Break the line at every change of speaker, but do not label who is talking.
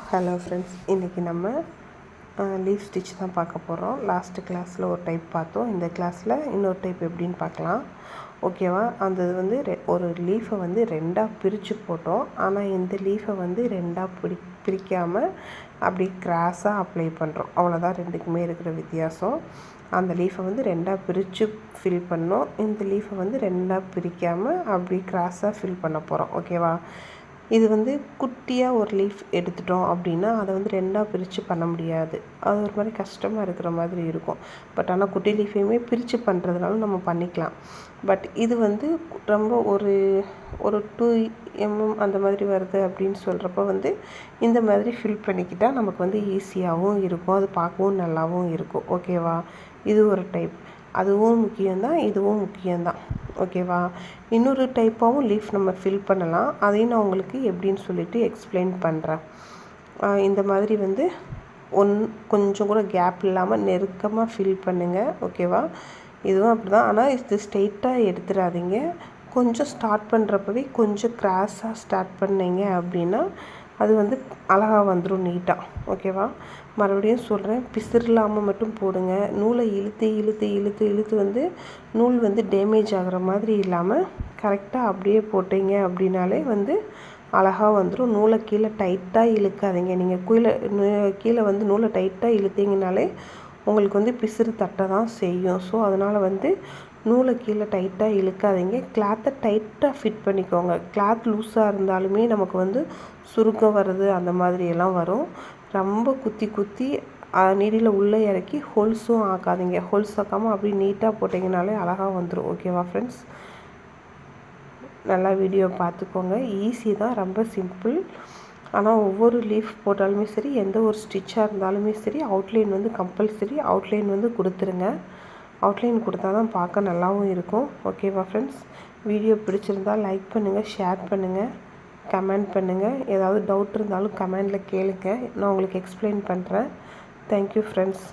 Hello friends, இன்றைக்கி நம்ம leaf stitch தான் பார்க்க போகிறோம். லாஸ்ட்டு கிளாஸில் ஒரு டைப் பார்த்தோம். இந்த கிளாஸில் இன்னொரு டைப் எப்படின்னு பார்க்கலாம். ஓகேவா? அந்த வந்து ஒரு லீஃபை வந்து ரெண்டாக பிரித்து போட்டோம். ஆனால் இந்த லீஃபை வந்து ரெண்டாக பிரிக்காமல் அப்படி கிராஸாக அப்ளை பண்ணுறோம். அவ்வளோதான் ரெண்டுக்குமே இருக்கிற வித்தியாசம். அந்த லீஃபை வந்து ரெண்டாக பிரித்து ஃபில் பண்ணோம். இந்த லீஃபை வந்து ரெண்டாக பிரிக்காமல் அப்படி கிராஸாக ஃபில் பண்ண போகிறோம். ஓகேவா? இது வந்து குட்டியாக ஒரு லீஃப் எடுத்துட்டோம் அப்படின்னா அதை வந்து ரெண்டாக பிரித்து பண்ண முடியாது. அது ஒரு மாதிரி கஷ்டமாக இருக்கிற மாதிரி இருக்கும். பட் ஆனால் குட்டி லீஃபையுமே பிரித்து பண்ணுறதுனால நம்ம பண்ணிக்கலாம். பட் இது வந்து ரொம்ப ஒரு 2 mm அந்த மாதிரி வருது அப்படின்னு சொல்கிறப்ப வந்து இந்த மாதிரி ஃபில் பண்ணிக்கிட்டால் நமக்கு வந்து ஈஸியாகவும் இருக்கும், அது பார்க்கவும் நல்லாவும் இருக்கும். ஓகேவா? இது ஒரு டைப். அதுவும் முக்கியம்தான், இதுவும் முக்கியம்தான். ஓகேவா? இன்னொரு டைப்பாகவும் லீஃப் நம்ம ஃபில் பண்ணலாம். அதையும் நான் உங்களுக்கு எப்படின்னு சொல்லிட்டு எக்ஸ்பிளைன் பண்ணுறேன். இந்த மாதிரி வந்து கொஞ்சம் கூட கேப் இல்லாமல் நெருக்கமாக ஃபில் பண்ணுங்கள். ஓகேவா? இதுவும் அப்படி தான். ஆனால் இது ஸ்ட்ரெயிட்டாக எடுத்துடாதீங்க. கொஞ்சம் ஸ்டார்ட் பண்ணுறப்பவே கொஞ்சம் கிராஸாக ஸ்டார்ட் பண்ணிங்க அப்படின்னா அது வந்து அழகாக வந்துடும், நீட்டாக. ஓகேவா? மறுபடியும் சொல்கிறேன், பிசிறில்லாமல் மட்டும் போடுங்க. நூலை இழுத்து இழுத்து இழுத்து இழுத்து வந்து நூல் வந்து டேமேஜ் ஆகிற மாதிரி இல்லாமல் கரெக்டாக அப்படியே போட்டிங்க அப்படின்னாலே வந்து அழகாக வந்துடும். நூலை கீழே டைட்டாக இழுக்காதீங்க. நீங்கள் கீழே வந்து நூலை டைட்டாக இழுத்தீங்கனாலே உங்களுக்கு வந்து பிசிறு தட்ட தான் செய்யும். ஸோ அதனால் வந்து நூலை கீழே டைட்டாக இழுக்காதீங்க. கிளாத்தை டைட்டாக ஃபிட் பண்ணிக்கோங்க. கிளாத் லூஸாக இருந்தாலுமே நமக்கு வந்து சுருக்கம் வருது, அந்த மாதிரியெல்லாம் வரும். ரொம்ப குத்தி குத்தி நீடியில் உள்ளே இறக்கி ஹோல்ஸும் ஆக்காதீங்க. ஹோல்ஸ் ஆக்காமல் அப்படியே நீட்டாக போட்டிங்கனாலே அழகாக வந்துடும். ஓகேவா ஃப்ரெண்ட்ஸ்? நல்லா வீடியோ பார்த்துக்கோங்க. ஈஸி தான், ரொம்ப சிம்பிள். ஆனால் ஒவ்வொரு லீஃப் போட்டாலுமே சரி, எந்த ஒரு ஸ்டிச்சாக இருந்தாலுமே சரி, அவுட்லைன் வந்து கம்பல்சரி அவுட்லைன் வந்து கொடுத்துருங்க. அவுட்லைன் கொடுத்தா தான் பார்க்க நல்லாவும் இருக்கும். ஓகேவா ஃப்ரெண்ட்ஸ்? வீடியோ பிடிச்சிருந்தால் லைக் பண்ணுங்கள், ஷேர் பண்ணுங்கள், கமெண்ட் பண்ணுங்கள். ஏதாவது டவுட் இருந்தாலும் கமெண்டில் கேளுங்க, நான் உங்களுக்கு எக்ஸ்பிளைன் பண்ணுறேன். Thank you friends.